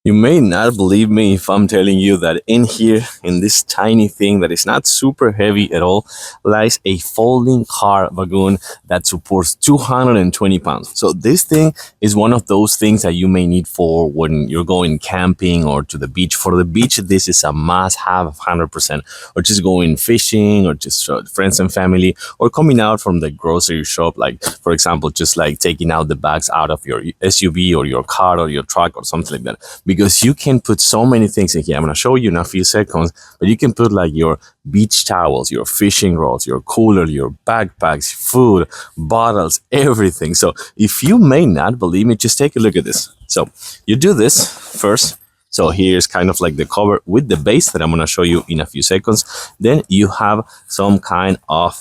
You may not believe me if I'm telling you that in here, in this tiny thing that is not super heavy at all, lies a folding car wagon that supports 220 pounds. So this thing is one of those things that you may need for when you're going camping or to the beach. For the beach, this is a must-have of 100%, or just going fishing or just friends and family, or coming out from the grocery shop, like, for example, just like taking out the bags out of your SUV or your car or your truck or something like that, because you can put so many things in here. I'm going to show you in a few seconds, but you can put like your beach towels, your fishing rods, your cooler, your backpacks, food, bottles, everything. So if you may not believe me, just take a look at this. So you do this first. So here's kind of like the cover with the base that I'm going to show you in a few seconds. Then you have some kind of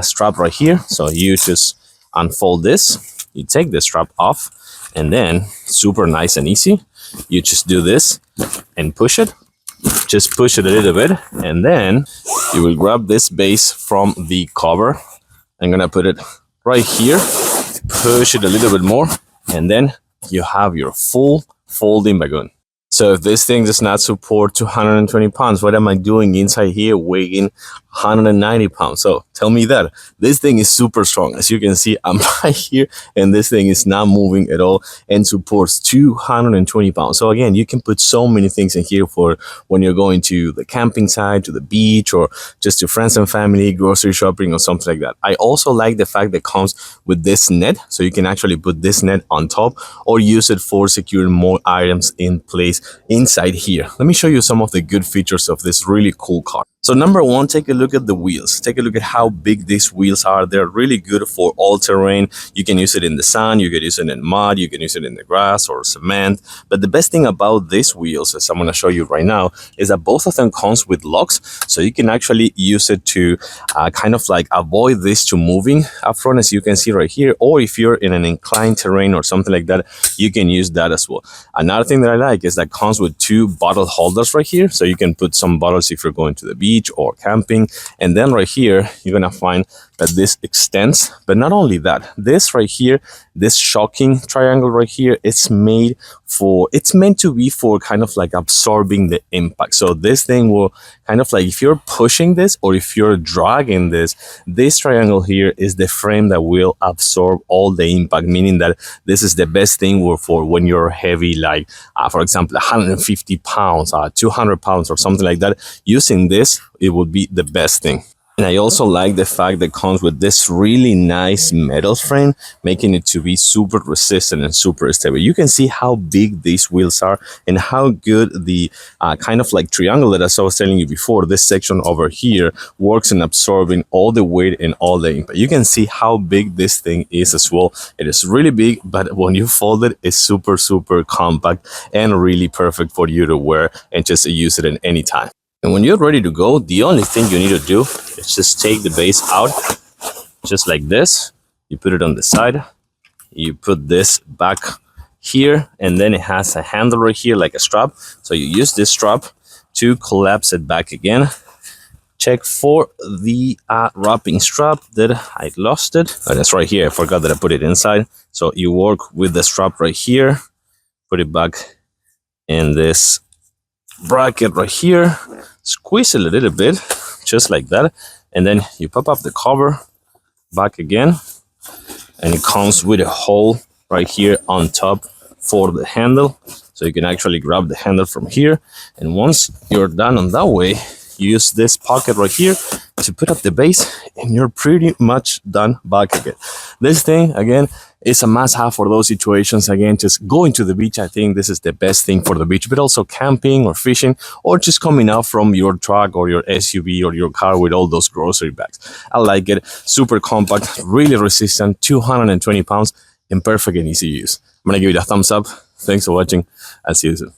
strap right here. So you just unfold this, you take the strap off, and then super nice and easy, you just do this and push it. Just push it a little bit, and then you will grab this base from the cover. I'm gonna put it right here, push it a little bit more, and then you have your full folding wagon. So if this thing does not support 220 pounds, what am I doing inside here weighing 190 pounds? So tell me that. This thing is super strong. As you can see, I'm right here and this thing is not moving at all and supports 220 pounds. So again, you can put so many things in here for when you're going to the camping site, to the beach, or just to friends and family, grocery shopping or something like that. I also like the fact that it comes with this net. So you can actually put this net on top or use it for securing more items in place inside here. Let me show you some of the good features of this really cool car. So number one, take a look at the wheels. Take a look at how big these wheels are. They're really good for all terrain. You can use it in the sun, you can use it in mud, you can use it in the grass or cement. But the best thing about these wheels, as I'm going to show you right now, is that both of them comes with locks. So you can actually use it to kind of like avoid this to moving up front, as you can see right here. Or if you're in an inclined terrain or something like that, you can use that as well. Another thing that I like is that comes with two bottle holders right here. So you can put some bottles if you're going to the beach or camping. And then right here, you're gonna find that this extends. But not only that, this right here, this shocking triangle right here, it's meant to be for kind of like absorbing the impact. So this thing will kind of like, if you're pushing this or if you're dragging this triangle here is the frame that will absorb all the impact, meaning that this is the best thing for when you're heavy, like for example 150 pounds, 200 pounds or something like that. Using this, it would be the best thing. And I also like the fact that it comes with this really nice metal frame, making it to be super resistant and super stable. You can see how big these wheels are and how good the kind of like triangle that I was telling you before, this section over here, works in absorbing all the weight and all the impact. You can see how big this thing is as well. It is really big, but when you fold it, it's super, super compact and really perfect for you to wear and just use it at any time. And when you're ready to go, the only thing you need to do is just take the base out, just like this. You put it on the side, you put this back here, and then it has a handle right here, like a strap. So you use this strap to collapse it back again. Check for the wrapping strap that I lost it. Oh, that's right here. I forgot that I put it inside. So you work with the strap right here, put it back in this bracket right here, squeeze it a little bit, just like that, and then you pop up the cover back again, and it comes with a hole right here on top for the handle, so you can actually grab the handle from here. And once you're done on that way, you use this pocket right here to put up the base, and you're pretty much done back again. This thing, again, is a must-have for those situations. Again, just going to the beach, I think this is the best thing for the beach, but also camping or fishing, or just coming out from your truck or your SUV or your car with all those grocery bags. I like it. Super compact, really resistant, 220 pounds, and perfect and easy use. I'm gonna give it a thumbs up. Thanks for watching. I'll see you soon.